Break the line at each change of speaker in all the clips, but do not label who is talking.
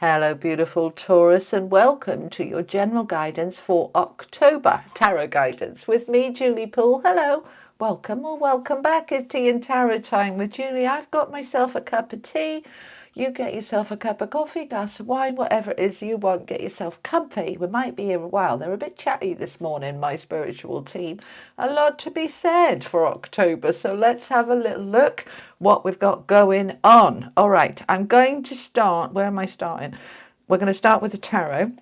Hello, beautiful Taurus, and welcome to your general guidance for October tarot guidance with me, Julie Poole. Hello, welcome or welcome back. It's tea and tarot time with Julie. I've got myself a cup of tea. You get yourself a cup of coffee, glass of wine, whatever it is you want. Get yourself comfy. We might be here a while. They're a bit chatty this morning, my spiritual team. A lot to be said for October. So let's have a little look what we've got going on. All right, I'm going to start. Where am I starting? We're going to start with the tarot.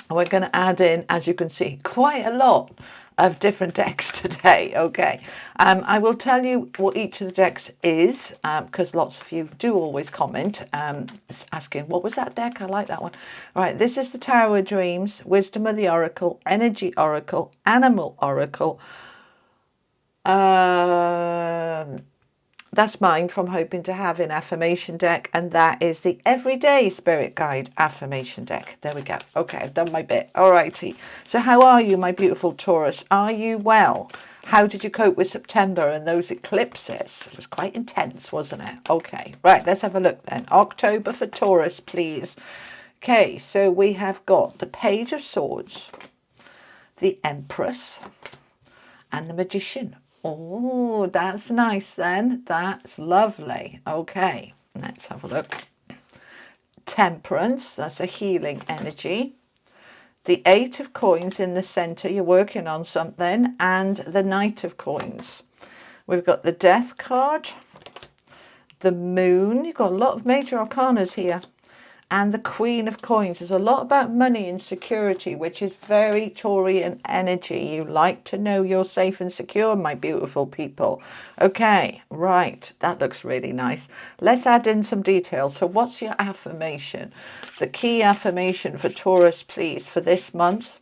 And we're going to add in, as you can see, quite a lot of different decks today. Okay, I will tell you what each of the decks is, because lots of you do always comment asking, what was that deck? I like that one. All right, this is the Tower of Dreams, Wisdom of the Oracle, Energy Oracle, Animal Oracle. That's mine from Hoping to Have in Affirmation deck, and that is the Everyday Spirit Guide Affirmation deck. There we go. Okay, I've done my bit. All righty. So how are you, my beautiful Taurus? Are you well? How did you cope with September and those eclipses? It was quite intense, wasn't it? Okay, right, let's have a look then. October for Taurus, please. Okay, so we have got the Page of Swords, the Empress, and the Magician. Oh, that's nice then. That's lovely. Okay, let's have a look. Temperance, that's a healing energy. The Eight of Coins in the center, you're working on something, and the Knight of Coins. We've got the Death card, the Moon. You've got a lot of major arcanas here. And the Queen of Coins. There's a lot about money and security, which is very Taurian energy. You like to know you're safe and secure, my beautiful people. Okay, right. That looks really nice. Let's add in some details. So what's your affirmation? The key affirmation for Taurus, please, for this month.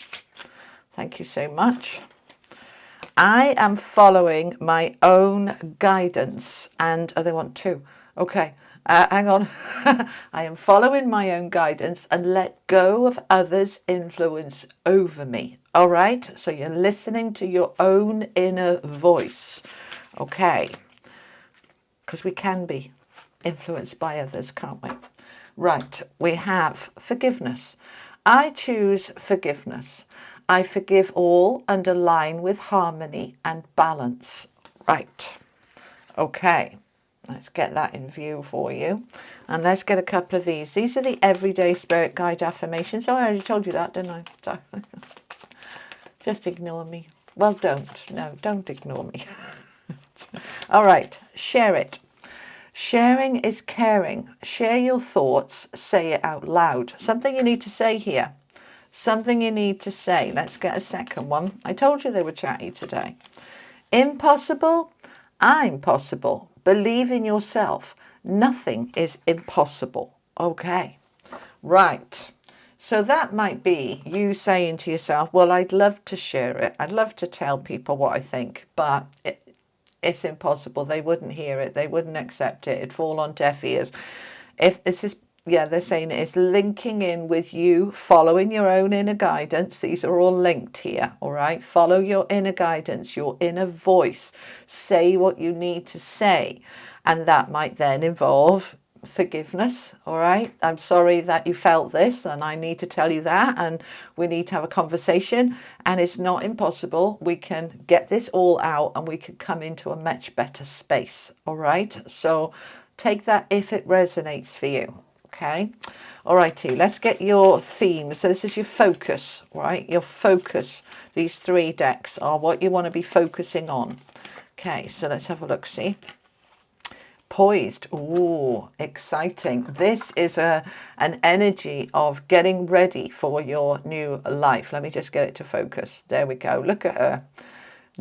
Thank you so much. I am following my own guidance. And, oh, they want two. Okay. Hang on. I am following my own guidance and let go of others' influence over me. All right. So you're listening to your own inner voice. Okay. Because we can be influenced by others, can't we? Right. We have forgiveness. I choose forgiveness. I forgive all and align with harmony and balance. Right. Okay. Let's get that in view for you. And let's get a couple of these. These are the Everyday Spirit Guide affirmations. Oh, I already told you that, didn't I? Sorry. Just ignore me. Well, don't. No, don't ignore me. All right. Share it. Sharing is caring. Share your thoughts. Say it out loud. Something you need to say here. Something you need to say. Let's get a second one. I told you they were chatty today. Impossible. I'm possible. Believe in yourself. Nothing is impossible. Okay. Right. So that might be you saying to yourself, well, I'd love to share it. I'd love to tell people what I think, but it's impossible. They wouldn't hear it. They wouldn't accept it. It'd fall on deaf ears. If this is, yeah, they're saying it is linking in with you, following your own inner guidance. These are all linked here, all right? Follow your inner guidance, your inner voice. Say what you need to say. And that might then involve forgiveness, all right? I'm sorry that you felt this, and I need to tell you that, and we need to have a conversation, and it's not impossible. We can get this all out, and we can come into a much better space, all right? So take that if it resonates for you. Okay, all righty, let's get your themes. So this is your focus, right? Your focus. These three decks are what you want to be focusing on. Okay, so let's have a look, see. Poised. Ooh, exciting. This is an energy of getting ready for your new life. Let me just get it to focus. There we go. Look at her.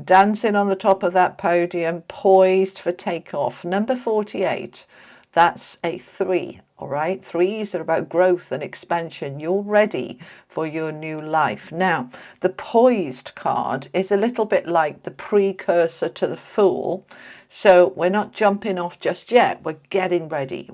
Dancing on the top of that podium, poised for takeoff. Number 48. That's a 3, all right? 3s are about growth and expansion. You're ready for your new life. Now, the poised card is a little bit like the precursor to the Fool. So we're not jumping off just yet. We're getting ready.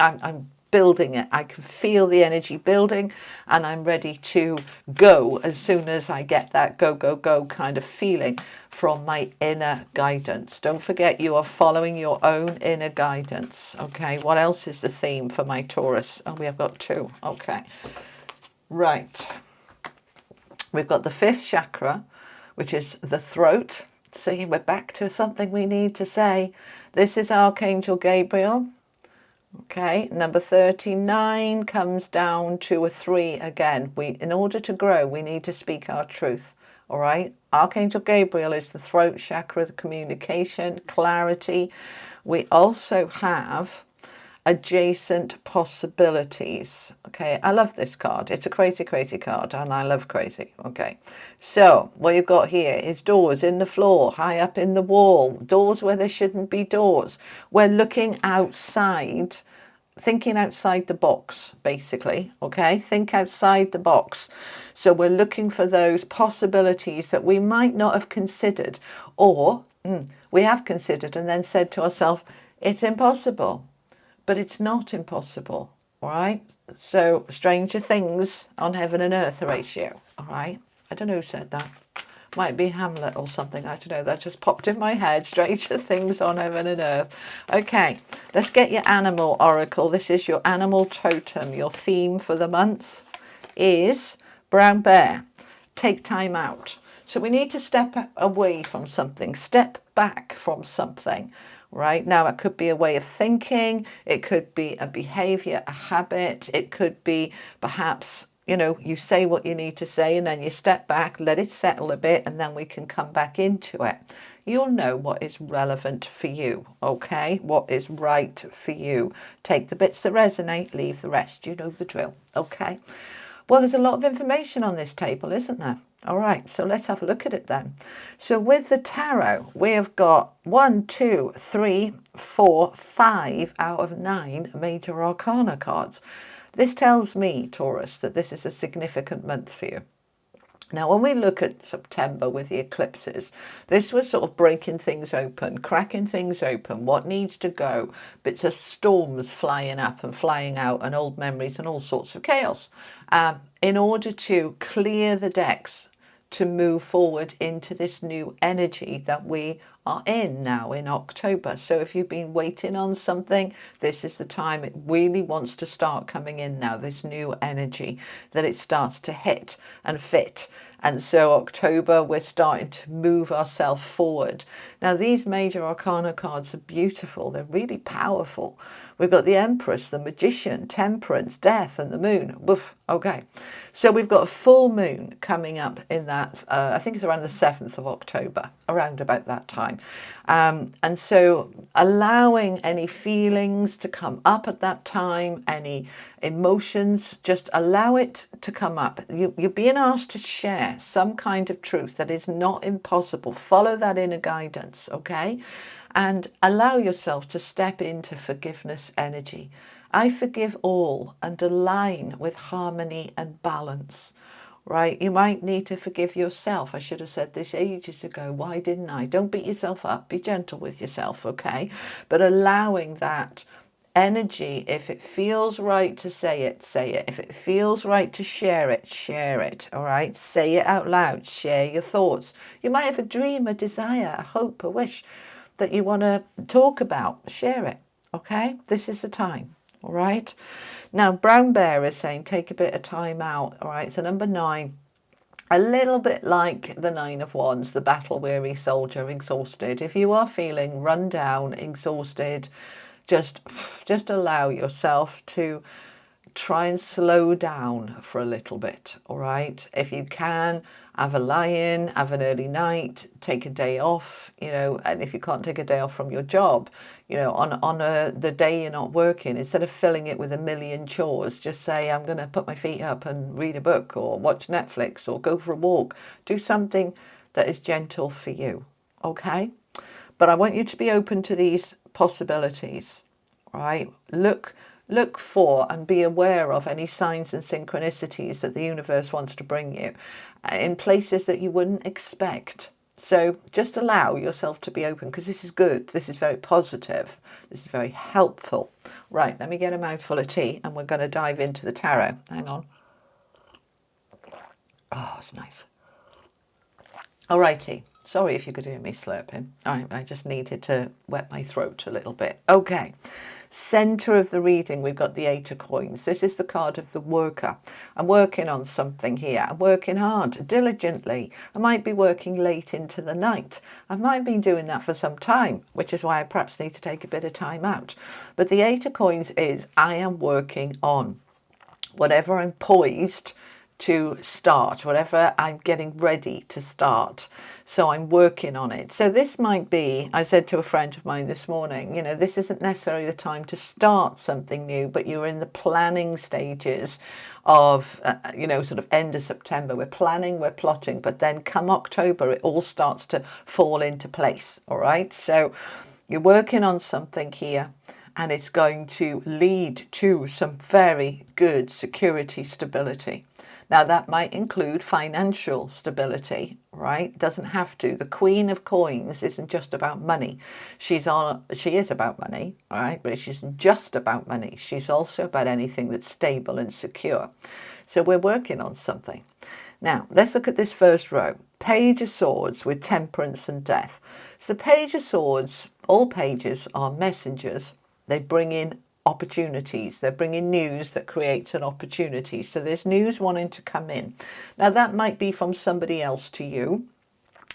I'm building it. I can feel the energy building, and I'm ready to go as soon as I get that go, go, go kind of feeling from my inner guidance. Don't forget, you are following your own inner guidance. Okay, what else is the theme for my Taurus? Oh, we have got 2. Okay, right. We've got the 5th chakra, which is the throat. See, we're back to something we need to say. This is Archangel Gabriel. Okay, number 39 comes down to a 3 again. In order to grow, we need to speak our truth. All right, Archangel Gabriel is the throat chakra, the communication, clarity. We also have adjacent possibilities. Okay, I love this card. It's a crazy, crazy card, and I love crazy. Okay, so what you've got here is doors in the floor, high up in the wall, doors where there shouldn't be doors. We're looking outside, thinking outside the box, basically. Okay, think outside the box. So we're looking for those possibilities that we might not have considered, or we have considered and then said to ourselves, it's impossible. But it's not impossible, all right? So stranger things on heaven and earth, Horatio, all right? I don't know who said that. Might be Hamlet or something, I don't know. That just popped in my head. Stranger things on heaven and earth. Okay, let's get your animal oracle. This is your animal totem. Your theme for the month is brown bear. Take time out. So we need to step away from something, step back from something. Right now, it could be a way of thinking, it could be a behavior, a habit, it could be perhaps, you know, you say what you need to say and then you step back, let it settle a bit, and then we can come back into it. You'll know what is relevant for you, okay? What is right for you. Take the bits that resonate, leave the rest. You know the drill, okay? Well, there's a lot of information on this table, isn't there? All right, so let's have a look at it then. So with the tarot, we have got 1, 2, 3, 4, 5 out of 9 major arcana cards. This tells me, Taurus, that this is a significant month for you. Now, when we look at September with the eclipses, this was sort of breaking things open, cracking things open, what needs to go, bits of storms flying up and flying out and old memories and all sorts of chaos, in order to clear the decks to move forward into this new energy that we are in now in October. So if you've been waiting on something, this is the time it really wants to start coming in now, this new energy, that it starts to hit and fit. And so October, we're starting to move ourselves forward. Now, these major arcana cards are beautiful. They're really powerful. We've got the Empress, the Magician, Temperance, Death, and the Moon. Woof. Okay. So we've got a full moon coming up in that, I think it's around the 7th of October, around about that time. And so allowing any feelings to come up at that time, any emotions, just allow it to come up. You're being asked to share some kind of truth that is not impossible. Follow that inner guidance, okay? And allow yourself to step into forgiveness energy. I forgive all and align with harmony and balance. Right? You might need to forgive yourself. I should have said this ages ago. Why didn't I? Don't beat yourself up. Be gentle with yourself, okay? But allowing that energy, if it feels right to say it, say it. If it feels right to share it, share it, all right? Say it out loud. Share your thoughts. You might have a dream, a desire, a hope, a wish that you want to talk about. Share it, okay? This is the time. All right. Now, Brown Bear is saying take a bit of time out. All right. So number 9, a little bit like the 9 of Wands, the battle-weary soldier, exhausted. If you are feeling run down, exhausted, just allow yourself to try and slow down for a little bit. All right. If you can, have a lie-in, have an early night, take a day off, you know, and if you can't take a day off from your job, you know, on the day you're not working, instead of filling it with a million chores, just say, I'm going to put my feet up and read a book or watch Netflix or go for a walk. Do something that is gentle for you, okay? But I want you to be open to these possibilities, right? Look for and be aware of any signs and synchronicities that the universe wants to bring you in places that you wouldn't expect. So just allow yourself to be open, because this is good. This is very positive. This is very helpful. Right, let me get a mouthful of tea and we're going to dive into the tarot. Hang on. Oh, it's nice. Alrighty. Sorry if you could hear me slurping. I just needed to wet my throat a little bit. Okay. Center of the reading, we've got the 8 of coins. This is the card of the worker. I'm working on something here. I'm working hard, diligently. I might be working late into the night. I might be doing that for some time, which is why I perhaps need to take a bit of time out. But the 8 of coins is I am working on whatever I'm poised to start, whatever I'm getting ready to start. So I'm working on it. So this might be, I said to a friend of mine this morning, you know, this isn't necessarily the time to start something new, but you're in the planning stages of, you know, sort of end of September. We're planning, we're plotting, but then come October, it all starts to fall into place. All right. So you're working on something here, and it's going to lead to some very good security stability. Now, that might include financial stability, right? Doesn't have to. The Queen of Coins isn't just about money. She is about money, all right? But she isn't just about money. She's also about anything that's stable and secure. So we're working on something. Now, let's look at this first row. Page of Swords with Temperance and Death. So the Page of Swords, all pages are messengers. They bring in opportunities. They're bringing news that creates an opportunity. So there's news wanting to come in. Now that might be from somebody else to you,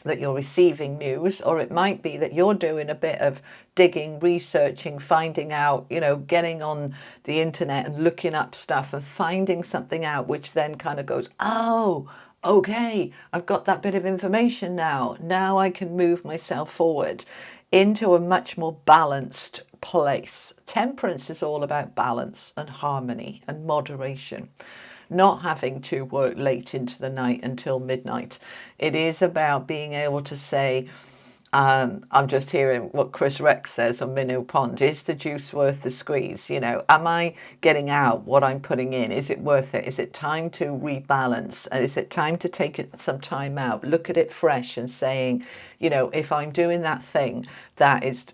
that you're receiving news, or it might be that you're doing a bit of digging, researching, finding out, you know, getting on the internet and looking up stuff and finding something out, which then kind of goes, oh, okay, I've got that bit of information now. Now I can move myself forward into a much more balanced place. Temperance is all about balance and harmony and moderation, not having to work late into the night until midnight. It is about being able to say, I'm just hearing what Chris Rex says on Minnow Pond, is the juice worth the squeeze? You know, am I getting out what I'm putting in? Is it worth it? Is it time to rebalance? And is it time to take some time out, look at it fresh and saying, you know, if I'm doing that thing that is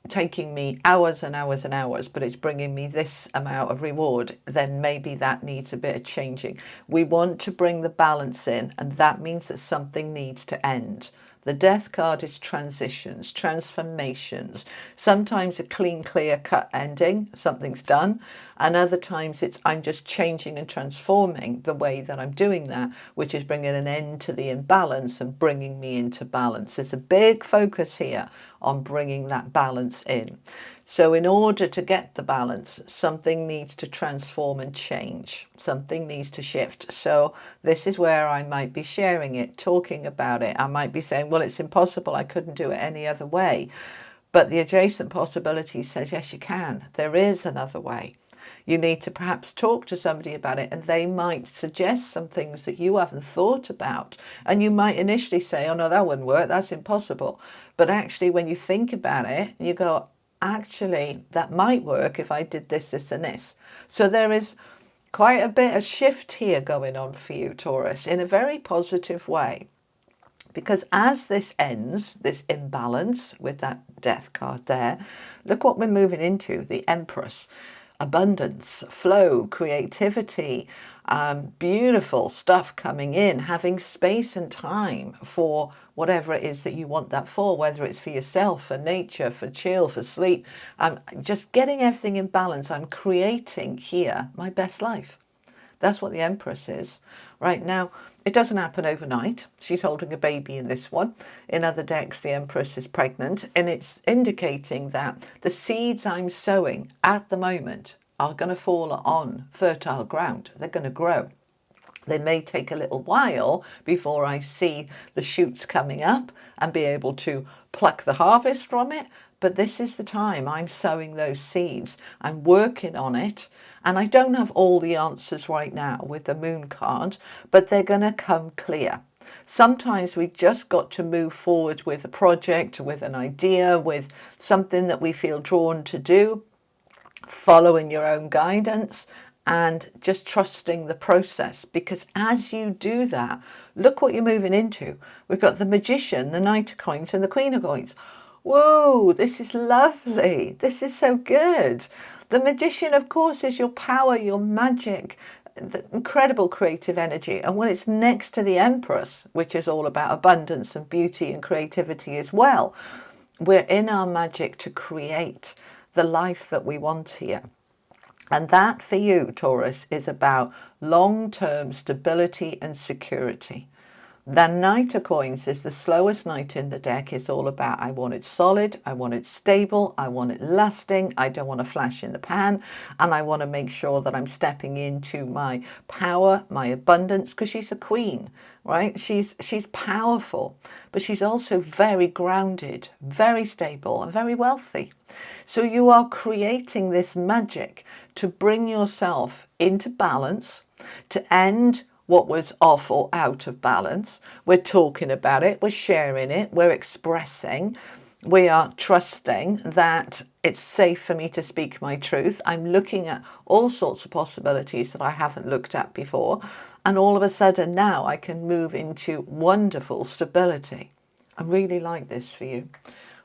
taking me hours and hours and hours, but it's bringing me this amount of reward, then maybe that needs a bit of changing. We want to bring the balance in, and that means that something needs to end. The Death card is transitions, transformations. Sometimes a clean, clear-cut ending, something's done. And other times it's I'm just changing and transforming the way that I'm doing that, which is bringing an end to the imbalance and bringing me into balance. There's a big focus here on bringing that balance in. So in order to get the balance, something needs to transform and change. Something needs to shift. So this is where I might be sharing it, talking about it. I might be saying, well, it's impossible. I couldn't do it any other way. But the adjacent possibility says, yes, you can. There is another way. You need to perhaps talk to somebody about it, and they might suggest some things that you haven't thought about. And you might initially say, oh, no, that wouldn't work. That's impossible. But actually, when you think about it, you go, actually, that might work if I did this, this, and this. So there is quite a bit of shift here going on for you, Taurus, in a very positive way. Because as this ends, this imbalance with that Death card there, look what we're moving into, the Empress. Abundance, flow, creativity, beautiful stuff coming in, having space and time for whatever it is that you want that for, whether it's for yourself, for nature, for chill, for sleep. Just getting everything in balance. I'm creating here my best life. That's what the Empress is. Right now, it doesn't happen overnight. She's holding a baby in this one. In other decks, the Empress is pregnant, and it's indicating that the seeds I'm sowing at the moment are going to fall on fertile ground. They're going to grow. They may take a little while before I see the shoots coming up and be able to pluck the harvest from it. But this is the time I'm sowing those seeds. I'm working on it. And I don't have all the answers right now with the Moon card, but they're going to come clear. Sometimes we just got to move forward with a project, with an idea, with something that we feel drawn to do, following your own guidance. and just trusting the process. Because as you do that, look what you're moving into. We've got the Magician, the Knight of Coins, and the Queen of Coins. Whoa, this is lovely. This is so good. The Magician, of course, is your power, your magic, the incredible creative energy. And when it's next to the Empress, which is all about abundance and beauty and creativity as well, we're in our magic to create the life that we want here. And that for you, Taurus, is about long-term stability and security. The Knight of Coins is the slowest knight in the deck. It's all about, I want it solid, I want it stable, I want it lasting, I don't want a flash in the pan, and I want to make sure that I'm stepping into my power, my abundance, because she's a queen, right? She's powerful, but she's also very grounded, very stable, and very wealthy. So you are creating this magic to bring yourself into balance, to end what was off or out of balance. We're talking about it, we're sharing it, we're expressing, we are trusting that it's safe for me to speak my truth. I'm looking at all sorts of possibilities that I haven't looked at before. And all of a sudden now I can move into wonderful stability. I really like this for you.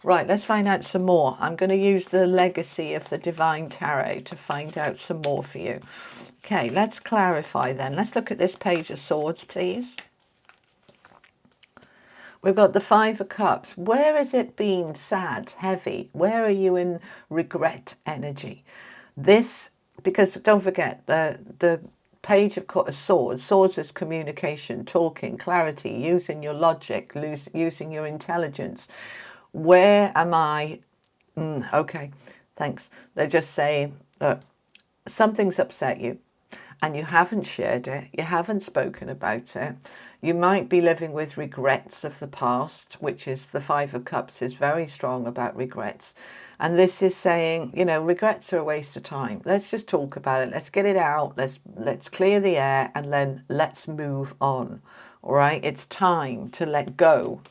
Right, let's find out some more. I'm going to use the Legacy of the Divine Tarot to find out some more for you. Okay, let's clarify then. Let's look at this Page of Swords, please. We've got the Five of Cups. Where has it been sad, heavy? Where are you in regret energy? This, because don't forget, the Page of Swords. Swords is communication, talking, clarity, using your logic, using your intelligence. Where am I? Okay, thanks. They're just saying that something's upset you and you haven't shared it, you haven't spoken about it. You might be living with regrets of the past, which is the Five of Cups is very strong about regrets. And this is saying, you know, regrets are a waste of time. Let's just talk about it. Let's get it out. Let's clear the air and then let's move on. All right. It's time to let go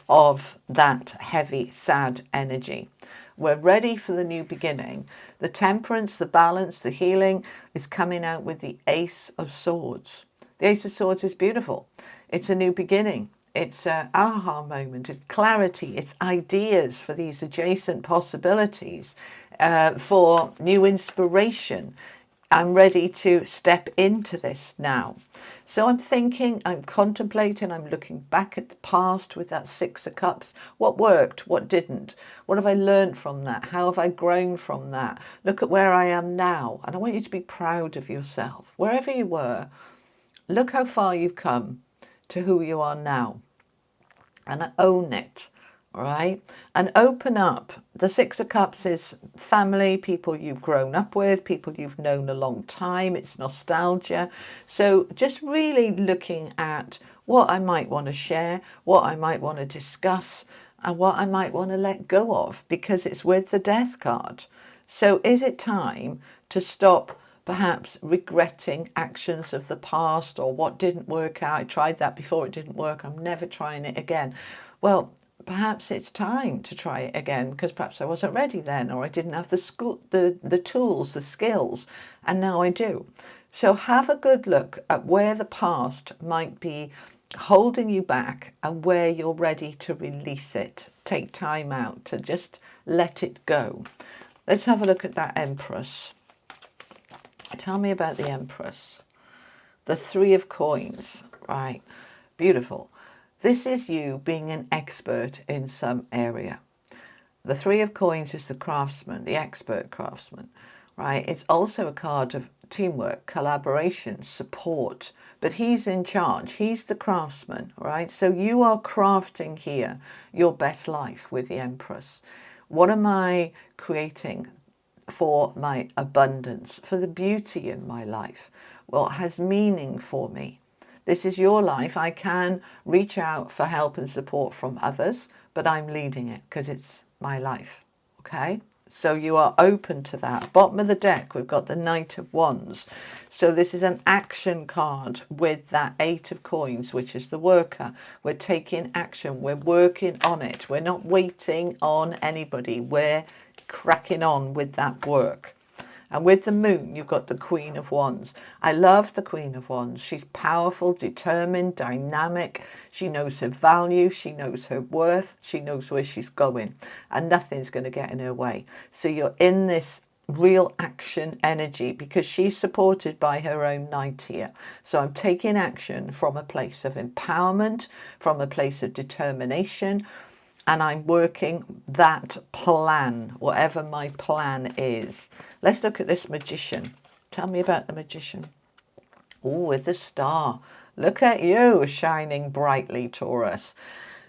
of that heavy, sad energy. We're ready for the new beginning. The temperance, the balance, the healing is coming out with the Ace of Swords. The Ace of Swords is beautiful. It's a new beginning. It's an aha moment. It's clarity. It's ideas for these adjacent possibilities, for new inspiration. I'm ready to step into this now. So I'm thinking, I'm contemplating, I'm looking back at the past with that Six of Cups. What worked? What didn't? What have I learned from that? How have I grown from that? Look at where I am now. And I want you to be proud of yourself. Wherever you were, look how far you've come to who you are now. And own it. All right, and open up. The Six of Cups is family, people you've grown up with, people you've known a long time. It's nostalgia. So just really looking at what I might want to share, what I might want to discuss, and what I might want to let go of, because it's with the Death card. So is it time to stop perhaps regretting actions of the past or what didn't work out? I tried that before, it didn't work, I'm never trying it again. Well, perhaps it's time to try it again, because perhaps I wasn't ready then, or I didn't have the tools, the skills, and now I do. So have a good look at where the past might be holding you back and where you're ready to release it. Take time out to just let it go. Let's have a look at that Empress. Tell me about the Empress. The Three of Coins, right? Beautiful. This is you being an expert in some area. The Three of Coins is the craftsman, the expert craftsman, right? It's also a card of teamwork, collaboration, support, but he's in charge. He's the craftsman, right? So you are crafting here your best life with the Empress. What am I creating for my abundance, for the beauty in my life? What has meaning for me? This is your life. I can reach out for help and support from others, but I'm leading it because it's my life. Okay? So you are open to that. Bottom of the deck, we've got the Knight of Wands. So this is an action card with that Eight of Coins, which is the worker. We're taking action. We're working on it. We're not waiting on anybody. We're cracking on with that work. And with the moon, you've got the Queen of Wands. I love the Queen of Wands. She's powerful, determined, dynamic. She knows her value. She knows her worth. She knows where she's going. And nothing's going to get in her way. So you're in this real action energy because she's supported by her own knight here. So I'm taking action from a place of empowerment, from a place of determination, and I'm working that plan, whatever my plan is. Let's look at this Magician. Tell me about the Magician. Oh, with the star. Look at you shining brightly, Taurus.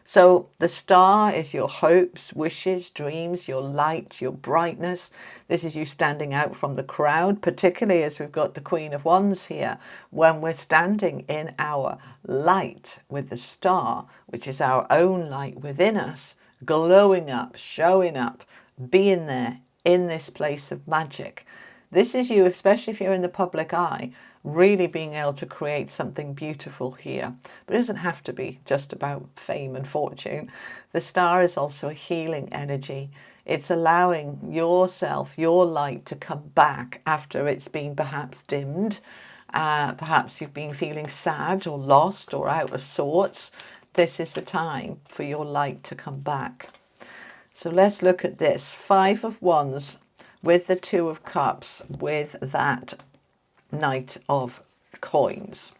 So the star is your hopes, wishes, dreams, your light, your brightness. This is you standing out from the crowd, particularly as we've got the Queen of Wands here. When we're standing in our light with the star, which is our own light within us, glowing up, showing up, being there in this place of magic. This is you, especially if you're in the public eye, really being able to create something beautiful here. But it doesn't have to be just about fame and fortune. The star is also a healing energy. It's allowing yourself, your light, to come back after it's been perhaps dimmed. Perhaps you've been feeling sad or lost or out of sorts. This is the time for your light to come back. So let's look at this. 5 of Wands with the 2 of Cups with that Knight of Coins.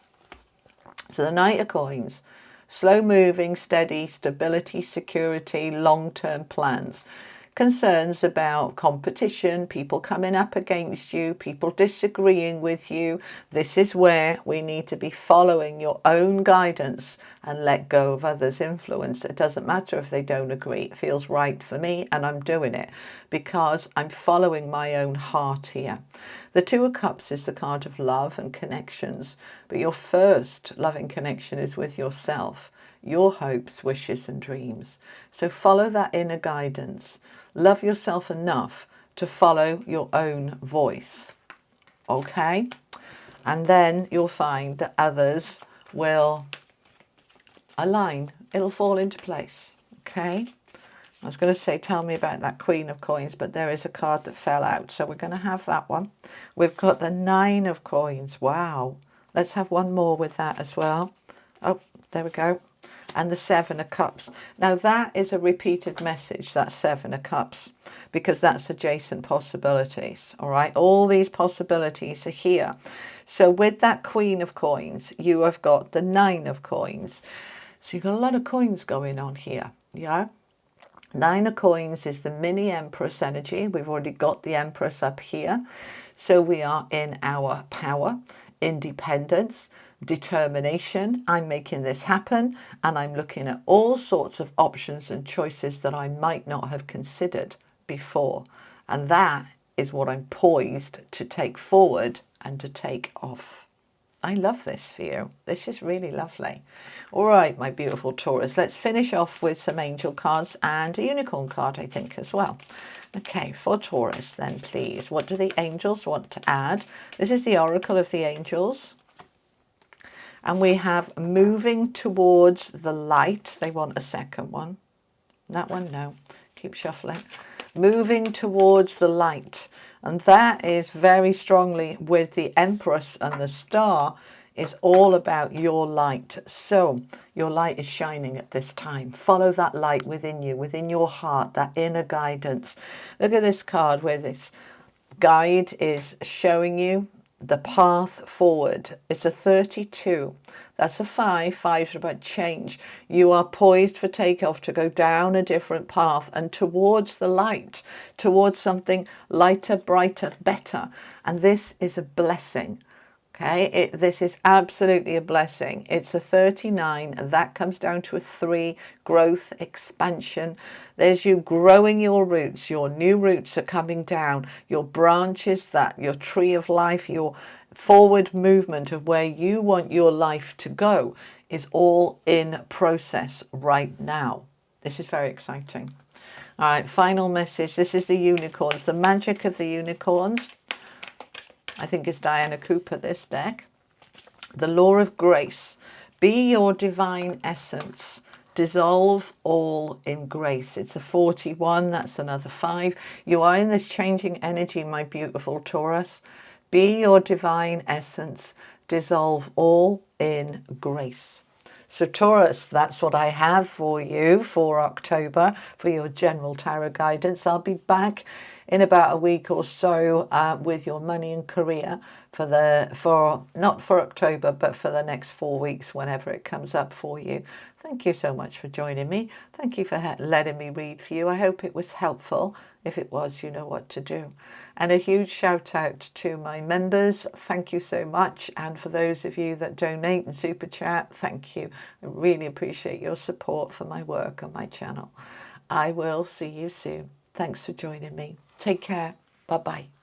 So the Knight of Coins, slow moving, steady, stability, security, long-term plans. Concerns about competition, people coming up against you, people disagreeing with you. This is where we need to be following your own guidance and let go of others' influence. It doesn't matter if they don't agree. It feels right for me and I'm doing it because I'm following my own heart here. The 2 of Cups is the card of love and connections, but your first loving connection is with yourself, your hopes, wishes and dreams. So follow that inner guidance. Love yourself enough to follow your own voice. Okay? And then you'll find that others will align. It'll fall into place. Okay? I was going to say, tell me about that Queen of Coins, but there is a card that fell out. So we're going to have that one. We've got the 9 of Coins. Wow. Let's have one more with that as well. Oh, there we go. And the 7 of Cups. Now that is a repeated message, that 7 of Cups, because that's adjacent possibilities. All right, all these possibilities are here. So with that Queen of Coins, you have got the 9 of Coins. So you've got a lot of coins going on here. Yeah. 9 of Coins is the mini Empress energy. We've already got the Empress up here. So we are in our power, independence, determination. I'm making this happen and I'm looking at all sorts of options and choices that I might not have considered before. And that is what I'm poised to take forward and to take off. I love this for you. This is really lovely. All right, my beautiful Taurus, let's finish off with some angel cards and a unicorn card, I think, as well. Okay, for Taurus then, please. What do the angels want to add? This is the Oracle of the Angels. And we have moving towards the light. They want a second one. That one, no. Keep shuffling. Moving towards the light. And that is very strongly with the Empress and the Star is all about your light. So your light is shining at this time. Follow that light within you, within your heart, that inner guidance. Look at this card where this guide is showing you the path forward. It's a 32. That's a 5. 5 is about change. You are poised for takeoff to go down a different path and towards the light, towards something lighter, brighter, better. And this is a blessing. Okay, this is absolutely a blessing. It's a 39. That comes down to a 3. Growth, expansion. There's you growing your roots. Your new roots are coming down. Your branches, that your tree of life, your forward movement of where you want your life to go is all in process right now. This is very exciting. All right, final message. This is the unicorns, the magic of the unicorns. I think it's Diana Cooper, this deck. The law of grace. Be your divine essence. dissolve all in grace. It's a 41, that's another 5. You are in this changing energy, my beautiful Taurus. Be your divine essence. Dissolve all in grace. So Taurus, that's what I have for you for October, for your general tarot guidance. I'll be back in about a week or so with your money and career for not for October, but for the next 4 weeks, whenever it comes up for you. Thank you so much for joining me. Thank you for letting me read for you. I hope it was helpful. If it was, you know what to do. And a huge shout out to my members. Thank you so much. And for those of you that donate and super chat, thank you. I really appreciate your support for my work on my channel. I will see you soon. Thanks for joining me. Take care. Bye-bye.